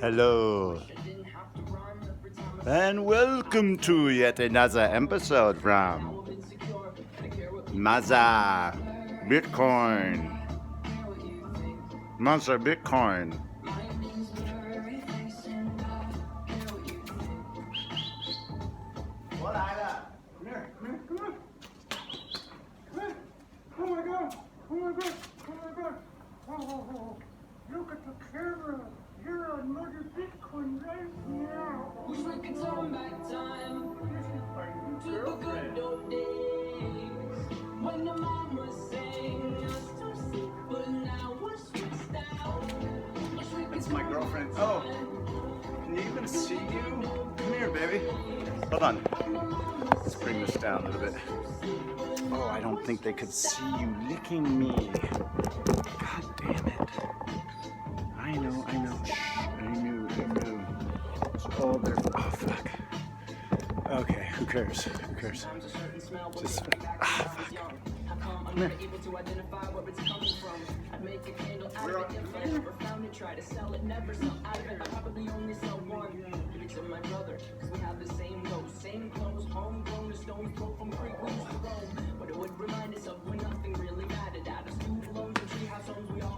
Hello, and welcome to yet another episode from Maza Bitcoin. Maza Bitcoin. What, Ida? Come here, come here, come on. Come here. Oh my god, oh my god, oh my god. Oh, look at the camera. You're another Bitcoin right now. Wish we could turn back time to the good old days when the mama sang us to sleep, but now we're switched out. It's my girlfriend. Oh, can you even see you? Come here, baby. Hold on. Let's bring this down a little bit. Oh, I don't think they could see you licking me. God damn it. I know. Shh. I knew. Oh, they're. Oh, fuck. Okay, who cares? Just. Fuck. Come here. Where are you?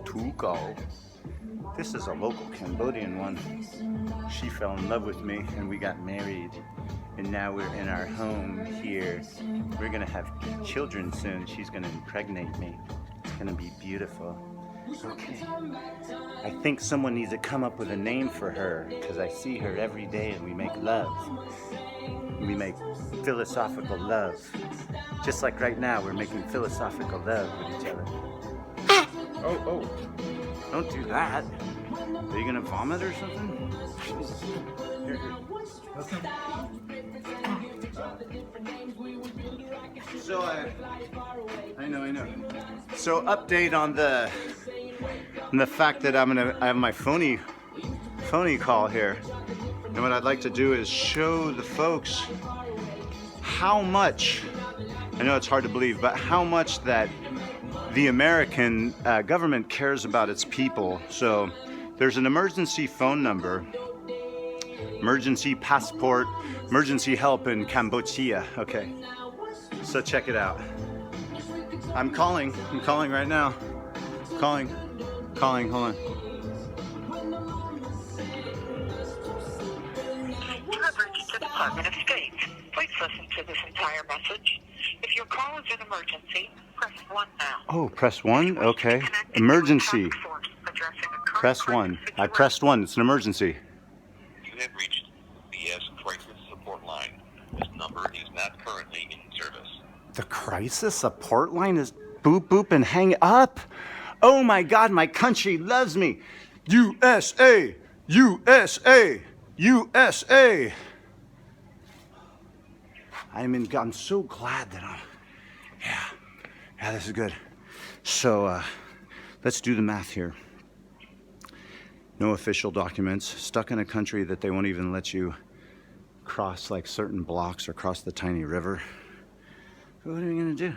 Tuco. This is a local Cambodian one. She fell in love with me and we got married. And now we're in our home here. We're gonna have children soon. She's gonna impregnate me. It's gonna be beautiful. Okay. I think someone needs to come up with a name for her because I see her every day and we make love. We make philosophical love. Just like right now, we're making philosophical love with each other. Oh. Don't do that. Are you gonna vomit or something? Here. Okay. So I know. So update on the fact that I have my phony call here, and what I'd like to do is show the folks how much. I know it's hard to believe, but how much that the American government cares about its people. So there's an emergency phone number, emergency passport, emergency help in Cambodia. Okay, so check it out. I'm calling right now. Calling, hold on. You have reached the Department of State. Please listen to this entire message. If your call is an emergency, press 1 now. Oh, press 1? Okay. Emergency. Press 1. I pressed 1. It's an emergency. You have reached BS Crisis Support Line. This number is not currently in service. The crisis support line is boop and hang up? Oh my God, my country loves me. USA! I'm so glad that yeah, this is good. So let's do the math here. No official documents, stuck in a country that they won't even let you cross like certain blocks or cross the tiny river. What are we gonna do?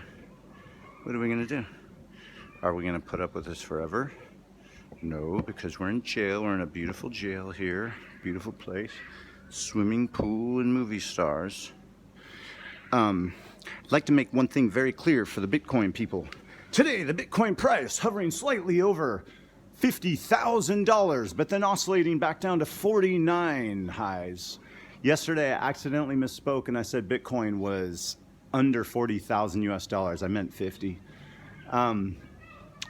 Are we gonna put up with this forever? No, because we're in jail. We're in a beautiful jail here, beautiful place, swimming pool and movie stars. I'd like to make one thing very clear for the Bitcoin people. Today, the Bitcoin price hovering slightly over $50,000, but then oscillating back down to 49 highs. Yesterday, I accidentally misspoke and I said Bitcoin was under 40,000 US dollars. I meant 50.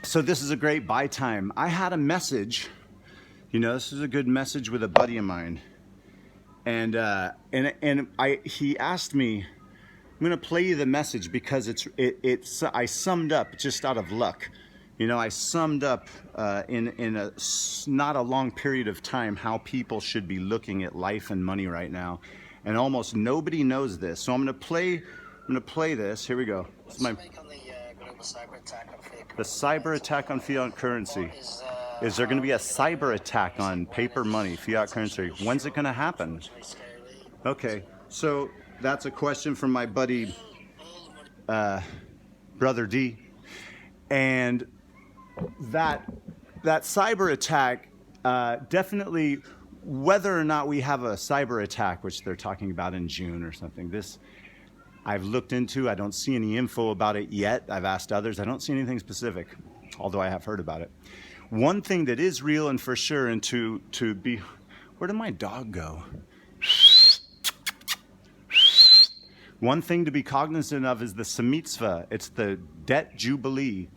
So this is a great buy time. I had a message, this is a good message with a buddy of mine. And he asked me, I'm gonna play you the message because I summed up just out of luck. I summed up in a not a long period of time how people should be looking at life and money right now, and almost nobody knows this. So I'm gonna play this. Here we go. It's the cyber attack on fiat currency. Is there going to be a cyber attack on paper money, fiat currency? When's it going to happen? Okay, so that's a question from my buddy, Brother D. And that cyber attack, definitely, whether or not we have a cyber attack, which they're talking about in June or something, this I've looked into. I don't see any info about it yet. I've asked others. I don't see anything specific, although I have heard about it. One thing that is real and for sure, and to be, where did my dog go? One thing to be cognizant of is the Semitzvah. It's the debt jubilee,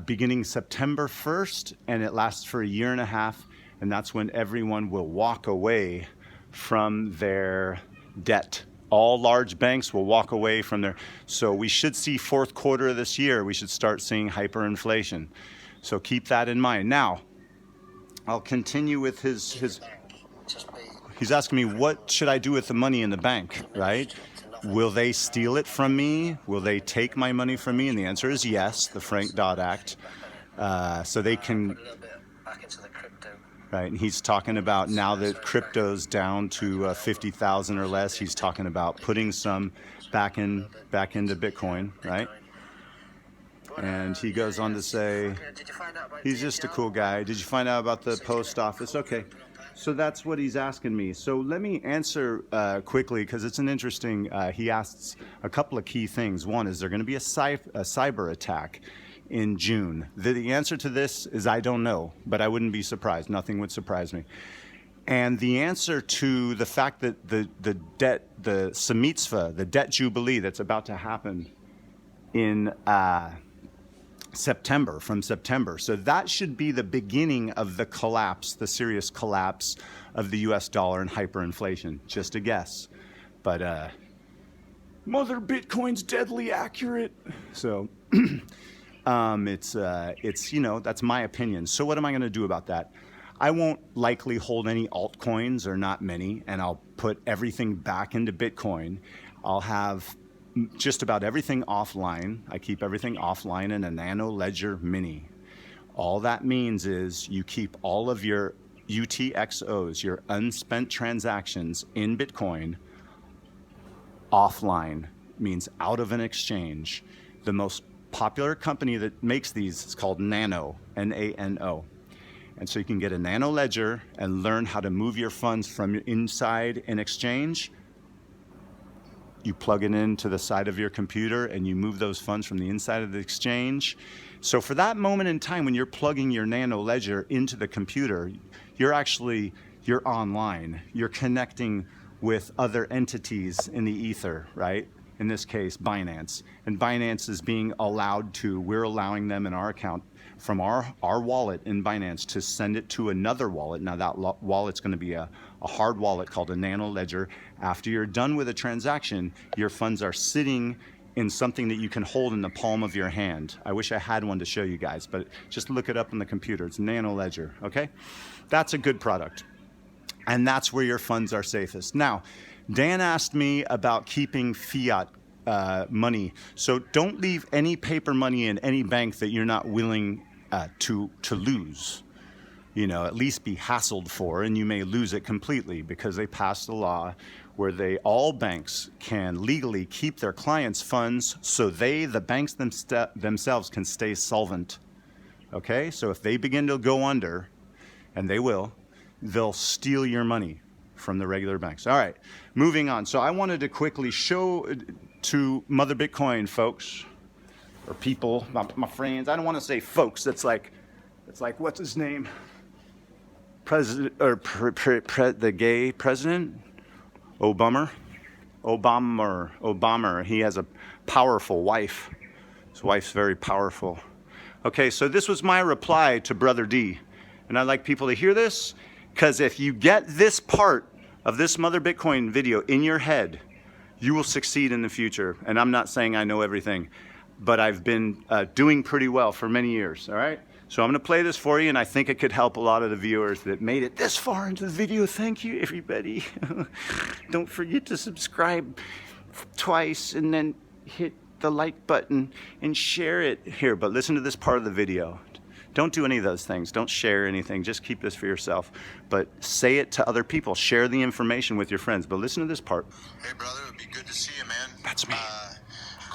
beginning September 1st, and it lasts for a year and a half, and that's when everyone will walk away from their debt. All large banks will walk away from their, so we should see fourth quarter of this year, we should start seeing hyperinflation. So keep that in mind. Now, I'll continue with his he's asking me, what should I do with the money in the bank, right? Will they steal it from me? Will they take my money from me? And the answer is yes, the Frank Dodd Act. So they can, right, and he's talking about now that crypto's down to 50,000 or less, he's talking about putting some back into Bitcoin, right? And he goes on to say, he's just a cool guy. Did you find out about the post office? Okay, so that's what he's asking me. So let me answer quickly, because it's an interesting, he asks a couple of key things. One, is there going to be a cyber attack in June? The answer to this is I don't know, but I wouldn't be surprised. Nothing would surprise me. And the answer to the fact that the Semitzvah, the debt jubilee that's about to happen in September, from September. So that should be the beginning of the collapse, the serious collapse of the US dollar and hyperinflation. Just a guess. But Mother Bitcoin's deadly accurate. So it's you know, that's my opinion. So what am I going to do about that? I won't likely hold any altcoins, or not many, and I'll put everything back into Bitcoin. I'll have just about everything offline. I keep everything offline in a Nano Ledger Mini. All that means is you keep all of your UTXOs, your unspent transactions in Bitcoin, offline, means out of an exchange. The most popular company that makes these is called Nano, N-A-N-O. And so you can get a Nano Ledger and learn how to move your funds from inside an exchange. You plug it into the side of your computer and you move those funds from the inside of the exchange. So for that moment in time when you're plugging your Nano Ledger into the computer, you're online. You're connecting with other entities in the ether, right? In this case, Binance. And Binance is being allowed to, we're allowing them in our account from our wallet in Binance to send it to another wallet. Now that wallet's going to be a hard wallet called a Nano Ledger. After you're done with a transaction, your funds are sitting in something that you can hold in the palm of your hand. I wish I had one to show you guys, but just look it up on the computer. It's Nano Ledger, okay? That's a good product. And that's where your funds are safest. Now, Dan asked me about keeping fiat money. So don't leave any paper money in any bank that you're not willing to lose. You know, at least be hassled for, and you may lose it completely, because they passed a law where all banks can legally keep their clients' funds so the banks themselves can stay solvent. Okay, so if they begin to go under, and they will, they'll steal your money from the regular banks. All right, moving on. So I wanted to quickly show to Mother Bitcoin folks, or people, my friends. I don't want to say folks. It's like what's his name? President, or the gay president, Obama. He has a powerful wife. His wife's very powerful. Okay, so this was my reply to Brother D, and I'd like people to hear this, because if you get this part of this Mother Bitcoin video in your head, you will succeed in the future. And I'm not saying I know everything, but I've been doing pretty well for many years, all right? So I'm gonna play this for you, and I think it could help a lot of the viewers that made it this far into the video. Thank you, everybody. Don't forget to subscribe twice and then hit the like button and share it here. But listen to this part of the video. Don't do any of those things. Don't share anything. Just keep this for yourself. But say it to other people. Share the information with your friends. But listen to this part. Hey, brother. It would be good to see you, man. That's me.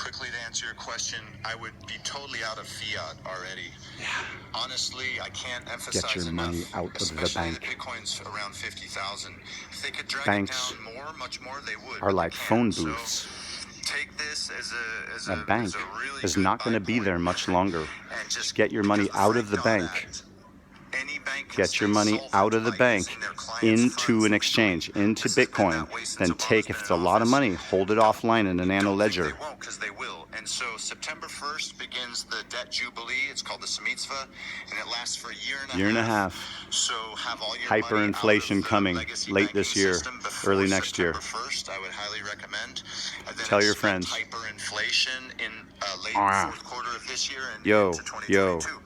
quickly to answer your question, I would be totally out of fiat already. Honestly, I can't emphasize Get your enough, money out of the especially bank. that Bitcoin's around 50,000. If they could drag Banks it down more, much more, they would. are but they like can't. phone So booths. take this as A bank really is good not going to buy be there point. much longer. And Just get your money because the out Frank of the Dodd bank. Act, any bank can Get your stay money out of solvent the by bank using their clients' into funds an legally. exchange, into This has been Bitcoin. that way since Then Obama's take, been if it's in a lot of office. money, hold it offline in a nano Don't ledger. think they won't, because they will. And so September 1st begins the debt jubilee. It's called the Semitzvah, and it lasts for a year and a half. So have all your money out Hyperinflation of the coming legacy late banking this year, system before early next year. September 1st, I would highly recommend. And then Tell your expect friends. hyperinflation in late fourth quarter of this year and Yo, into 2022.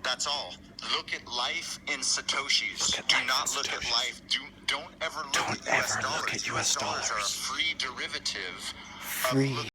That's all. Look at life in Satoshis. Do not look at life. Don't ever look at US dollars. US dollars are a free derivative of